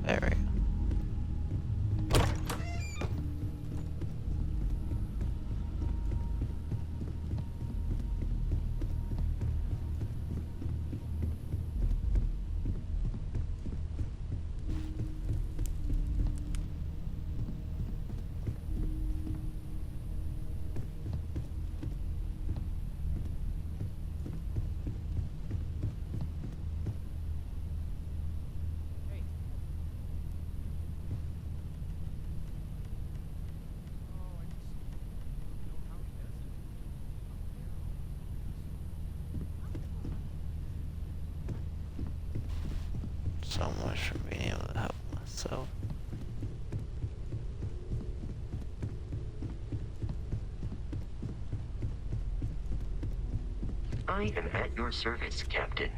There we go. So much for being able to help myself. I am at your service, Captain.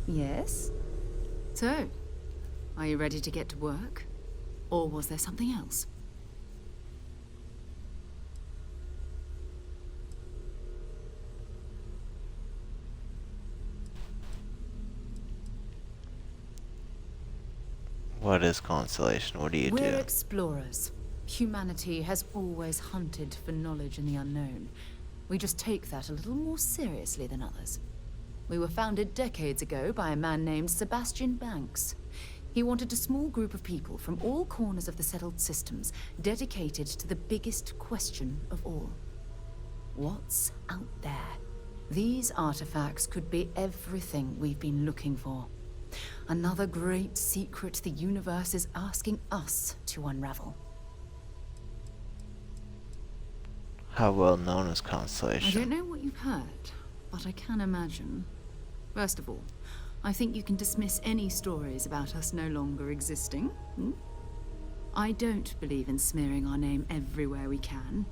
Yes? So, are you ready to get to work? Or was there something else? What is Constellation? What do you do? We're explorers. Humanity has always hunted for knowledge in the unknown. We just take that a little more seriously than others. We were founded decades ago by a man named Sebastian Banks. He wanted a small group of people from all corners of the settled systems dedicated to the biggest question of all. What's out there? These artifacts could be everything we've been looking for. Another great secret the universe is asking us to unravel. How well known is I Constellation? don't know what you've heard, but I can imagine. First of all, I think you can dismiss any stories about us no longer existing. I don't believe in smearing our name everywhere we can.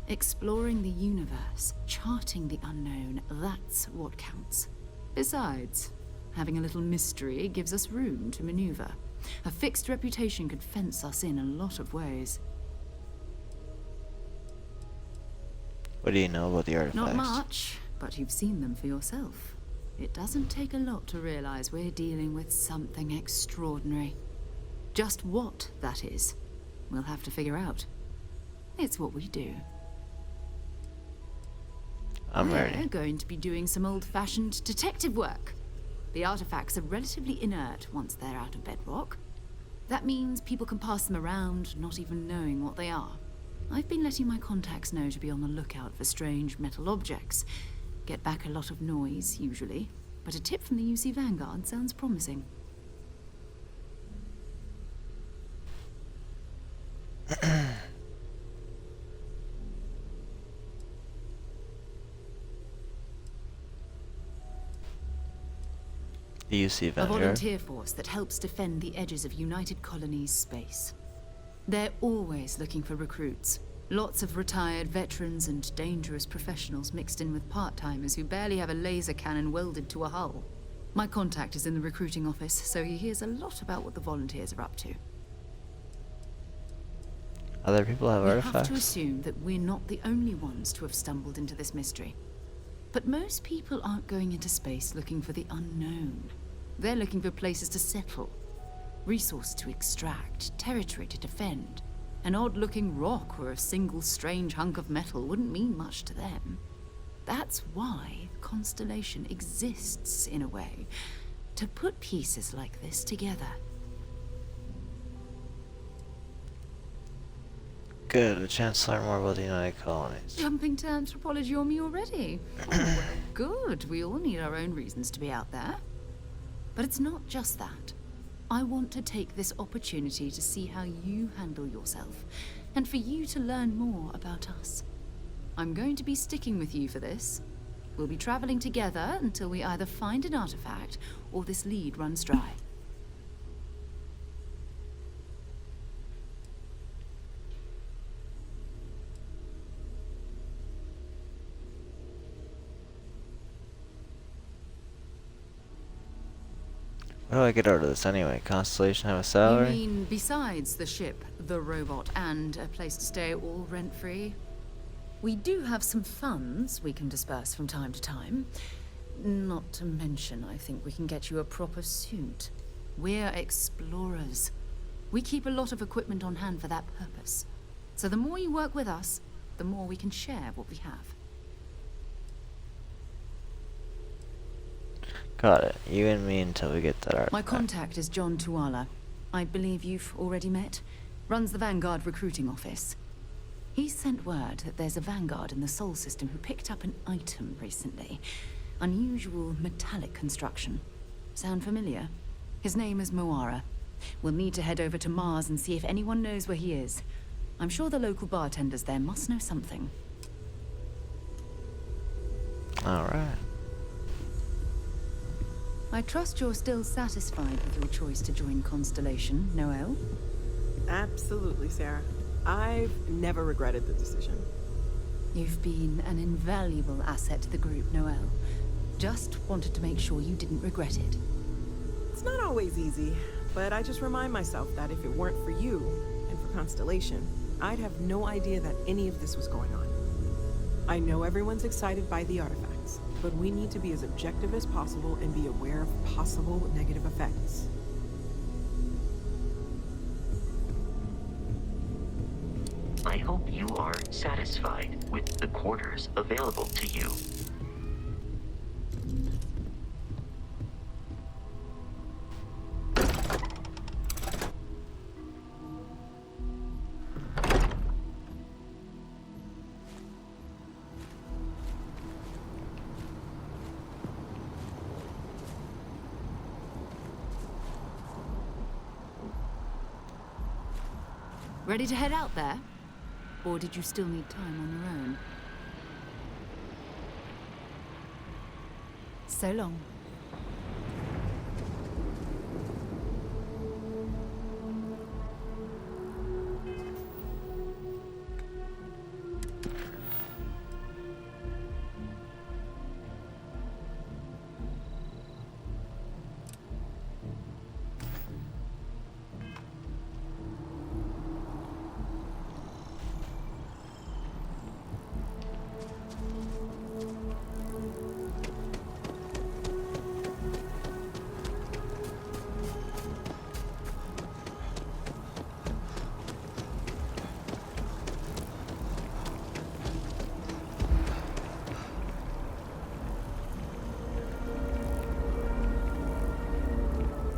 Exploring the universe, charting the unknown, that's what counts. Besides, having a little mystery gives us room to maneuver. A fixed reputation could fence us in a lot of ways. What do you know about the artifacts? Not much, but you've seen them for yourself. It doesn't take a lot to realize we're dealing with something extraordinary. Just what that is, we'll have to figure out. It's what we do. I'm ready. We're going to be doing some old-fashioned detective work. The artifacts are relatively inert once they're out of bedrock. That means people can pass them around, not even knowing what they are. I've been letting my contacts know to be on the lookout for strange metal objects. Get back a lot of noise, usually. But a tip from the UC Vanguard sounds promising. The UC A Vanguard. volunteer force that helps defend the edges of United Colonies space. They're always looking for recruits. Lots of retired veterans and dangerous professionals mixed in with part-timers who barely have a laser cannon welded to a hull. My contact is in the recruiting office, so he hears a lot about what the volunteers are up to. Other people have We artifacts? have to assume that we're not the only ones to have stumbled into this mystery. But most people aren't going into space looking for the unknown. They're looking for places to settle, resources to extract, territory to defend. An odd-looking rock or a single strange hunk of metal wouldn't mean much to them. That's why Constellation exists, in a way, to put pieces like this together. Good, a chance to learn more about the United Colonies. Jumping to anthropology on me already? Oh, well, good. We all need our own reasons to be out there. But it's not just that. I want to take this opportunity to see how you handle yourself, and for you to learn more about us. I'm going to be sticking with you for this. We'll be traveling together until we either find an artifact or this lead runs dry. What do I get out of this anyway? Constellation have a You salary? mean besides the ship, the robot, and a place to stay all rent-free? We do have some funds we can disperse from time to time. Not to mention, I think we can get you a proper suit. We're explorers. We keep a lot of equipment on hand for that purpose. So the more you work with us, the more we can share what we have. Got it. You and me until we get that artifact. My contact is John Tuala. I believe you've already met. Runs the Vanguard recruiting office. He sent word that there's a Vanguard in the Sol system who picked up an item recently. Unusual metallic construction. Sound familiar? His name is Moara. We'll need to head over to Mars and see if anyone knows where he is. I'm sure the local bartenders there must know something. Alright. I trust you're still satisfied with your choice to join Constellation, Noel? Absolutely, Sarah. I've never regretted the decision. You've been an invaluable asset to the group, Noel. Just wanted to make sure you didn't regret it. It's not always easy, but I just remind myself that if it weren't for you and for Constellation, I'd have no idea that any of this was going on. I know everyone's excited by the artifacts, but we need to be as objective as possible and be aware of possible negative effects. I hope you are satisfied with the quarters available to you. Ready to head out there? Or did you still need time on your own? So long.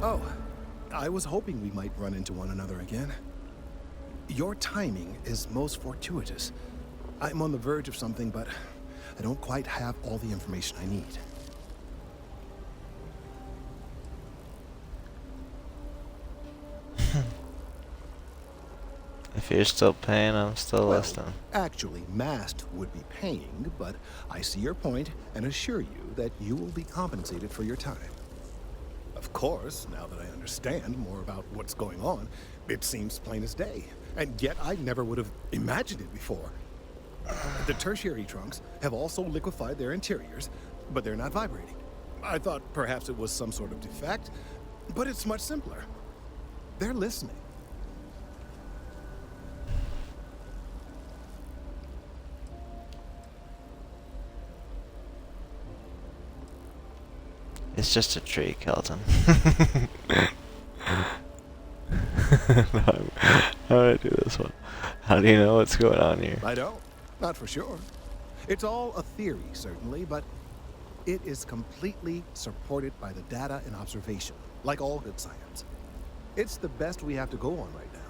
Oh, I was hoping we might run into one another again. Your timing is most fortuitous. I'm on the verge of something, but I don't quite have all the information I need. If you're still paying, I'm still listening. Actually, Mast would be paying, but I see your point and assure you that you will be compensated for your time. Of course, now that I understand more about what's going on, it seems plain as day. And yet I never would have imagined it before. The tertiary trunks have also liquefied their interiors, but they're not vibrating. I thought perhaps it was some sort of defect, but it's much simpler. They're listening. It's just a tree, Kelton. How do I do this one? How do you know what's going on here? I don't. Not for sure. It's all a theory, certainly, but it is completely supported by the data and observation, like all good science. It's the best we have to go on right now.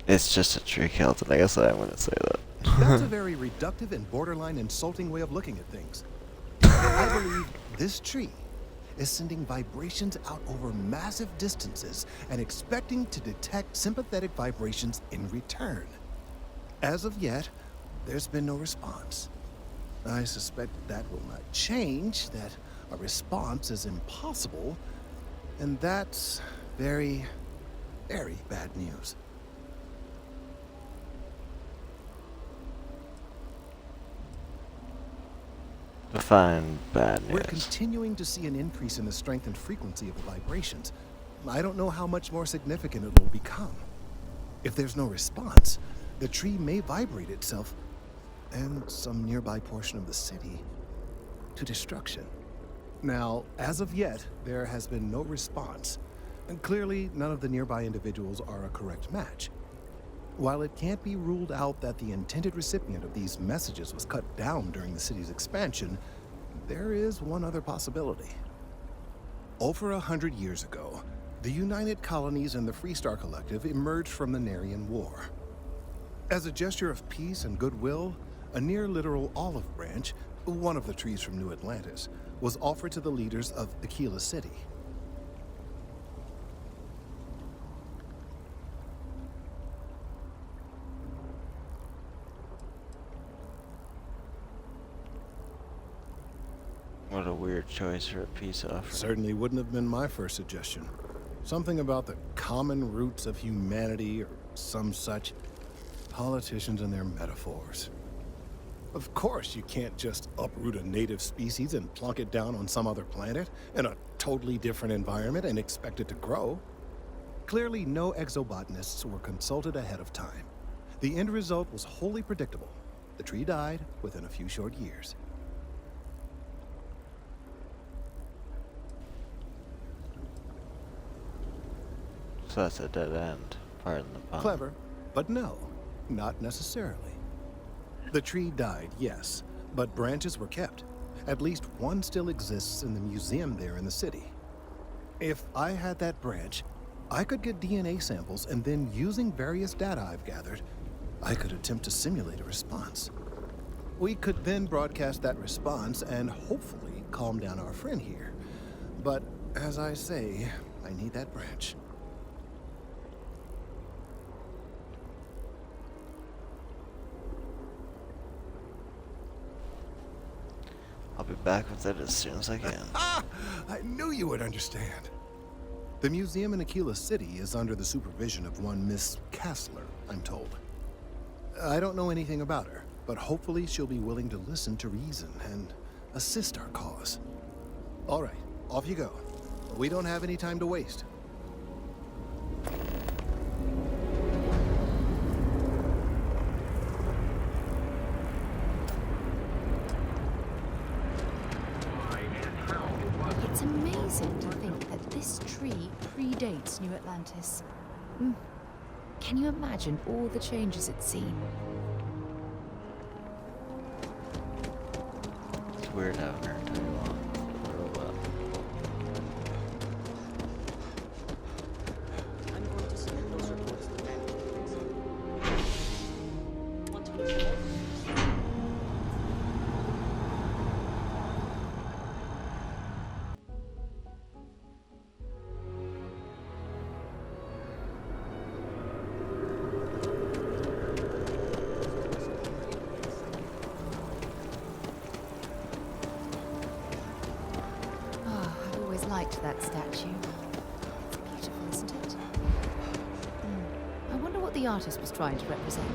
It's just a tree, Kelton. I guess I am going to say that. That's a very reductive and borderline insulting way of looking at things. I believe this tree is sending vibrations out over massive distances and expecting to detect sympathetic vibrations in return. As of yet, there's been no response. I suspect that will not change, that a response is impossible, and that's very, very bad news. Define bad news. We're continuing to see an increase in the strength and frequency of the vibrations. I don't know how much more significant it will become. If there's no response, the tree may vibrate itself and some nearby portion of the city to destruction. Now, as of yet, there has been no response, and clearly none of the nearby individuals are a correct match. While it can't be ruled out that the intended recipient of these messages was cut down during the city's expansion, there is one other possibility. Over 100 years ago, the United Colonies and the Freestar Collective emerged from the Narian War. As a gesture of peace and goodwill, a near-literal olive branch, one of the trees from New Atlantis, was offered to the leaders of Aquila City. What a weird choice for a peace offering. Certainly wouldn't have been my first suggestion. Something about the common roots of humanity or some such. Politicians and their metaphors. Of course, you can't just uproot a native species and plunk it down on some other planet in a totally different environment and expect it to grow. Clearly, no exobotanists were consulted ahead of time. The end result was wholly predictable. The tree died within a few short years. So that's a dead end. Pardon the pun. Clever, but no, not necessarily. The tree died, yes, but branches were kept. At least one still exists in the museum there in the city. If I had that branch, I could get DNA samples, and then using various data I've gathered, I could attempt to simulate a response. We could then broadcast that response and hopefully calm down our friend here. But as I say, I need that branch. I'll be back with it as soon as I can. I knew you would understand. The museum in Aquila City is under the supervision of one Miss Kassler, I'm told. I don't know anything about her, but hopefully she'll be willing to listen to reason and assist our cause. All right, off you go. We don't have any time to waste. It's amazing to think that this tree predates New Atlantis. Can you imagine all the changes it's seen? It's weird having her too long. Robot. I'm going to submit those reports to management. Want to put some more? I've always liked that statue. It's beautiful, isn't it? I wonder what the artist was trying to represent.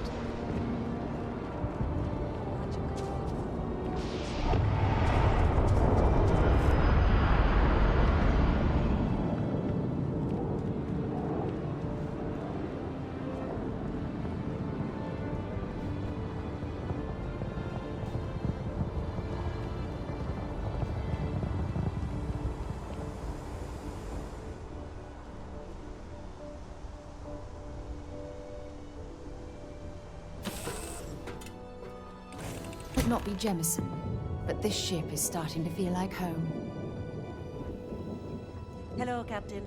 Could not be Jemison, but this ship is starting to feel like home. Hello, Captain.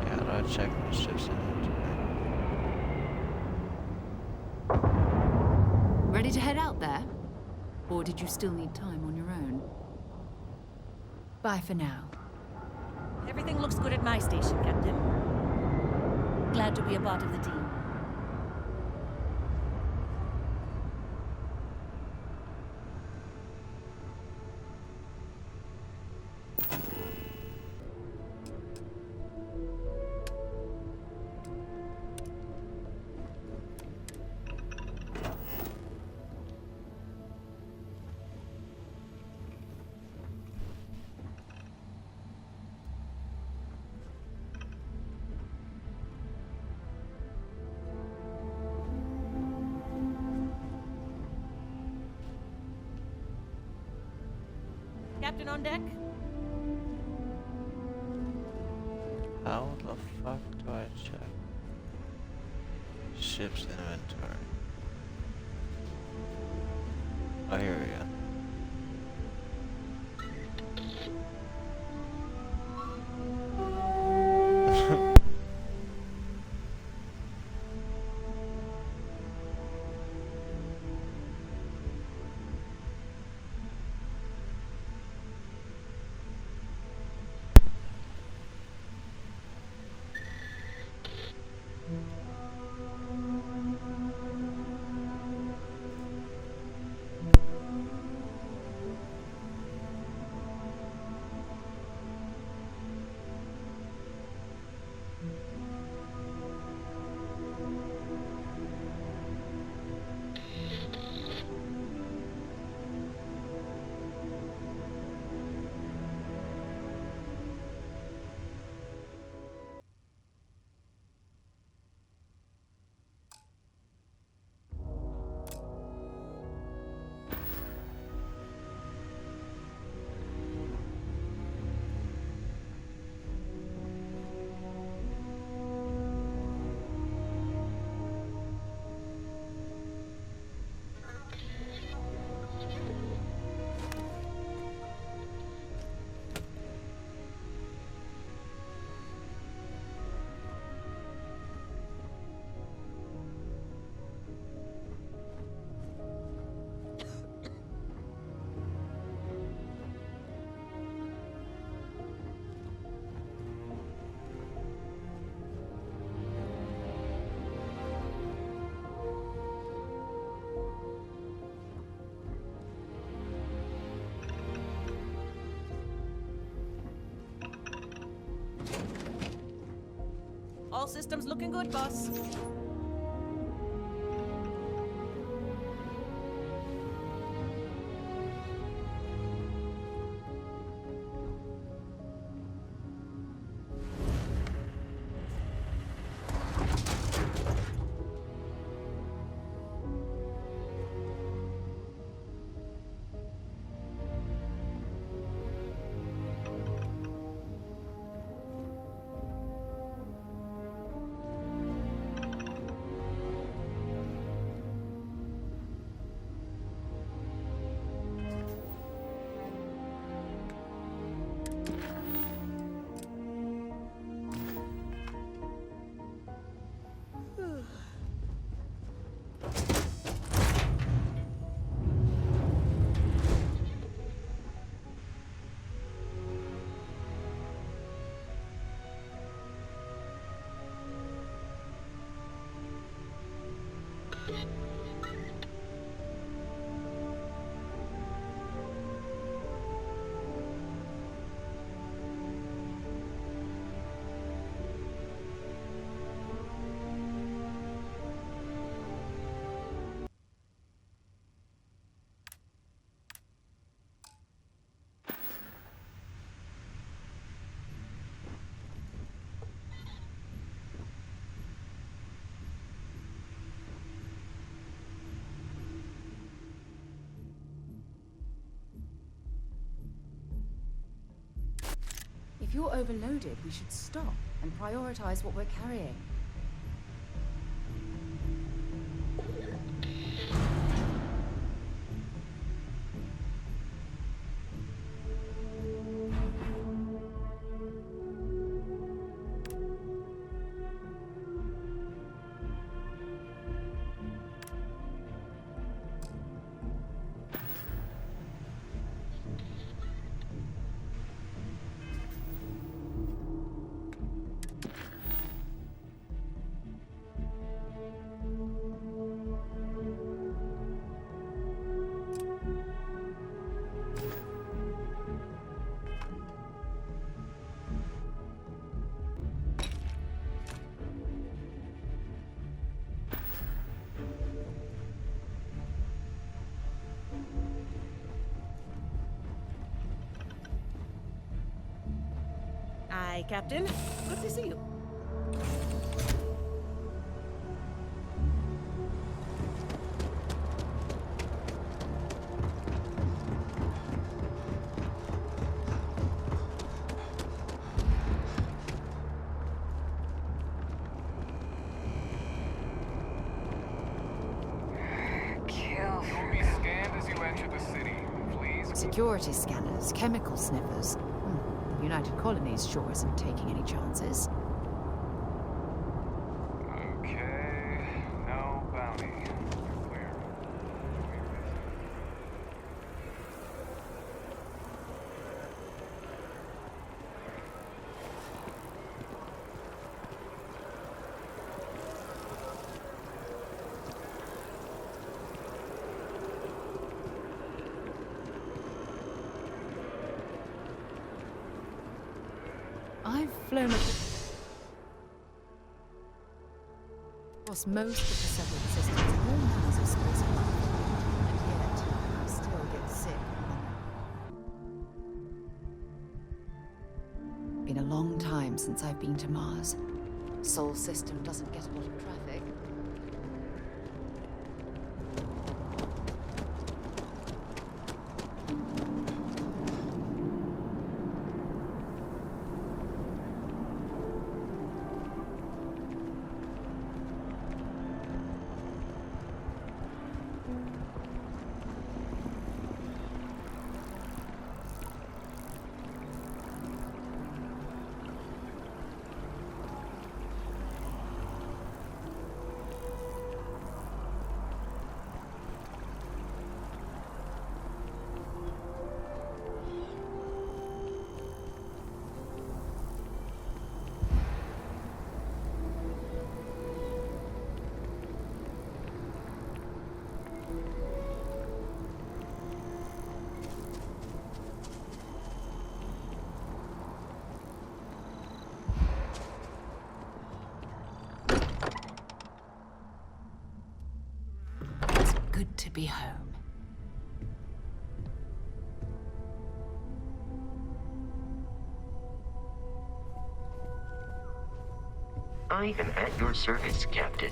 Yeah, how do I check when the ship's in Ready to head out there? Or did you still need time on your own? Bye for now. Everything looks good at my station, Captain. Glad to be a part of the team. Captain on deck? How the fuck do I check ship's inventory? Oh, here we go. All systems looking good, boss. If you're overloaded, we should stop and prioritize what we're carrying. Aye, Captain. Good to see you. Security scanners, chemical sniffers. The United Colonies sure isn't taking any chances. Okay, no bounty. You're clear. I've flown across most of the settled systems in all manners of space life, and yet I still get sick. Been a long time since I've been to Mars. Sol system doesn't get a lot of traffic. Good to be home. I am at your service, Captain.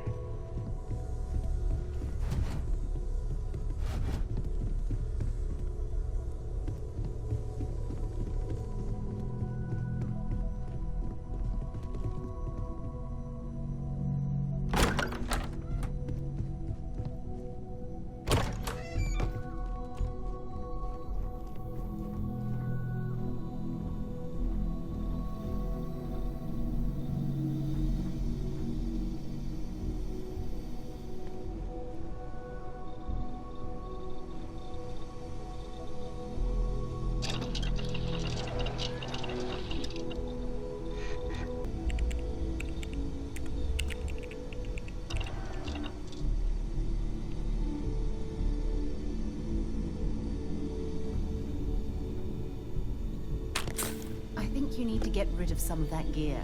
I think you need to get rid of some of that gear.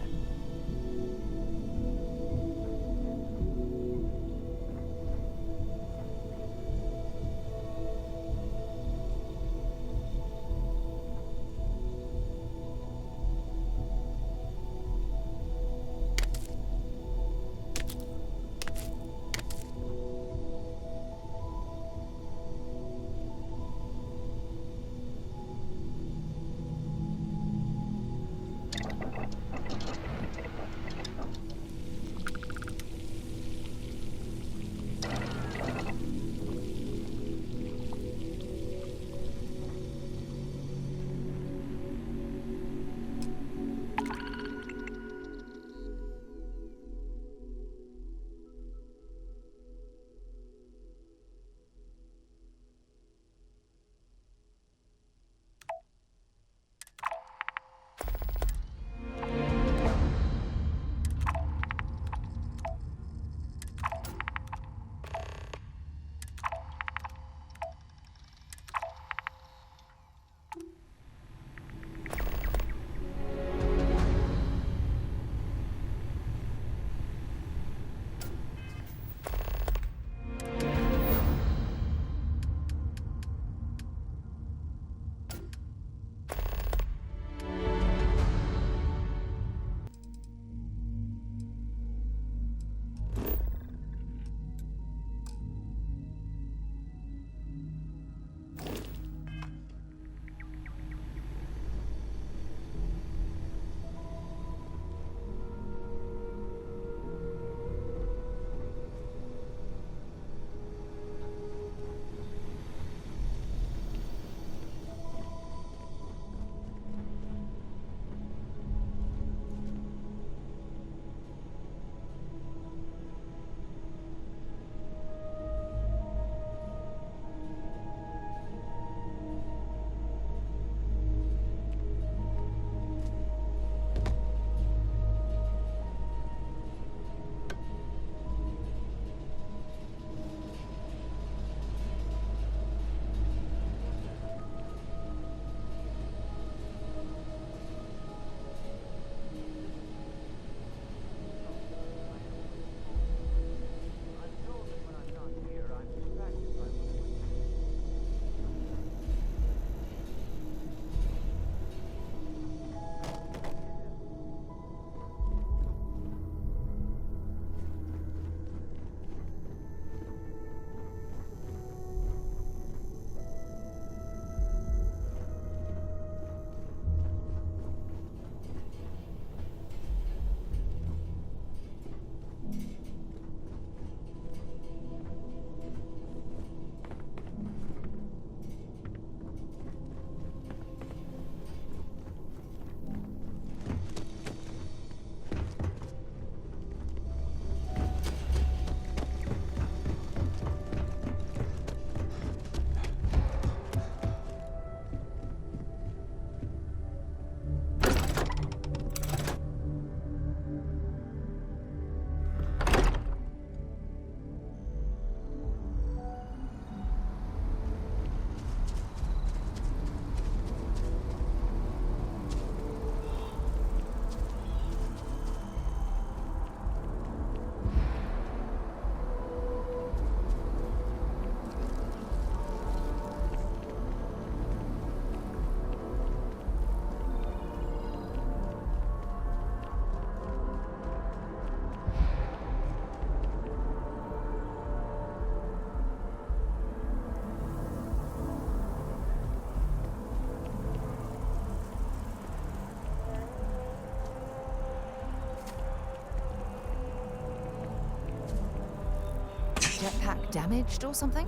Jetpack damaged or something?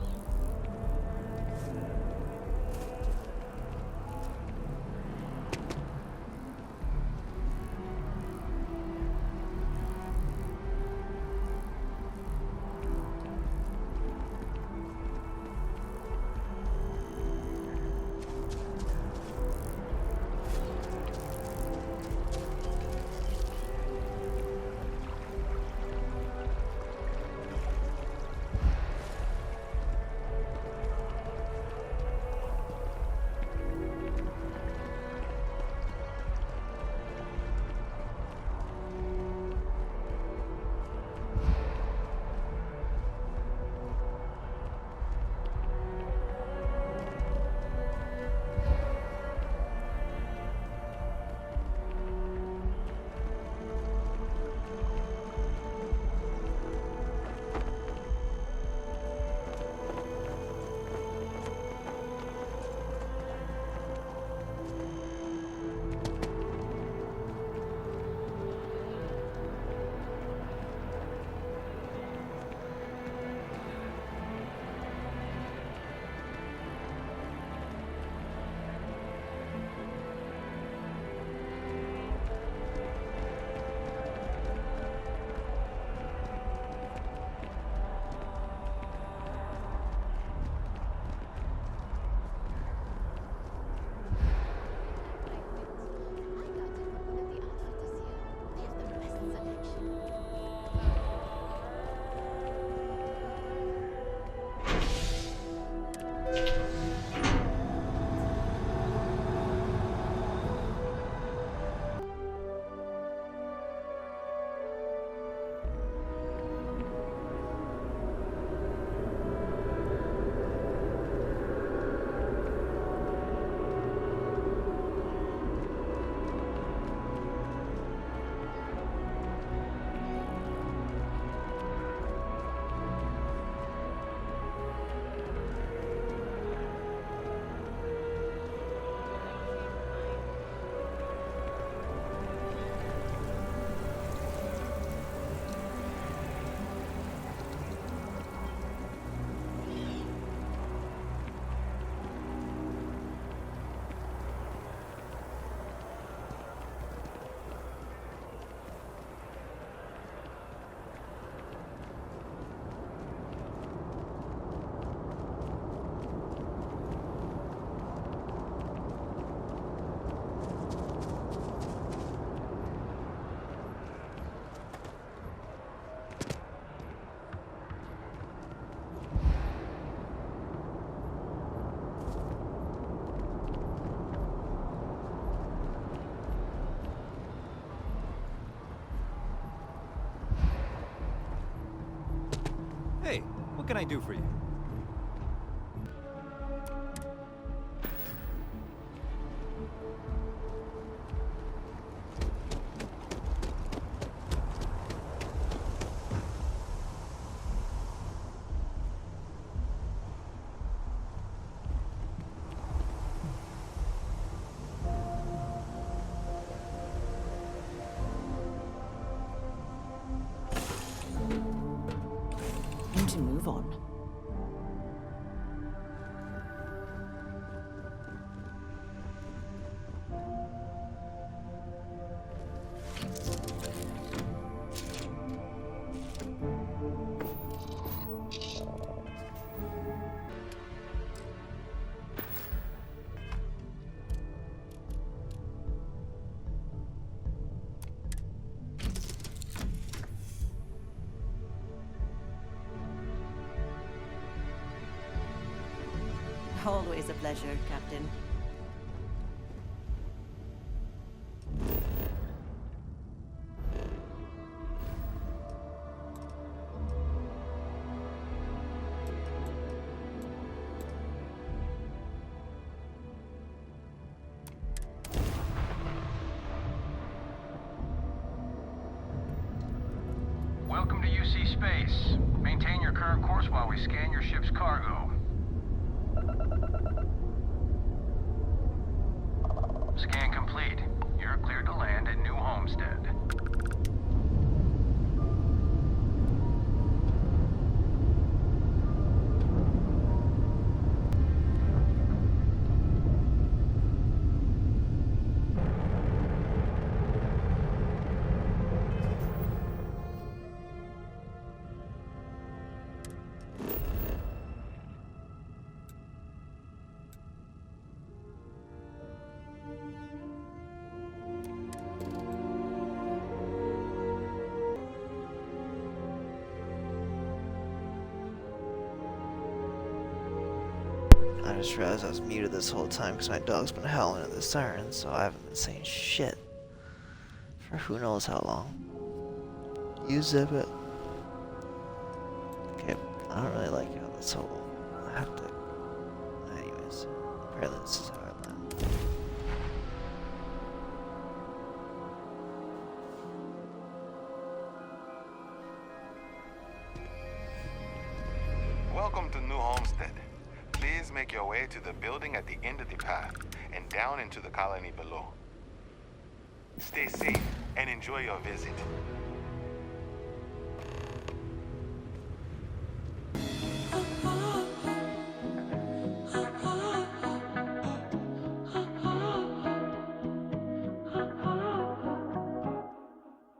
Hey, what can I do for you? Time to move on. Always a pleasure, Captain. Welcome to UC Space. Maintain your current course while we scan your ship's cargo. Scan complete. You're cleared to land at New Homestead. I just realized I was muted this whole time because my dog's been howling at the siren, so I haven't been saying shit for who knows how long. You zip it. Okay, I don't really like how this whole... I have to... Anyways, apparently this is how I land. Welcome to New Homestead. Please make your way to the building at the end of the path and down into the colony below. Stay safe and enjoy your visit.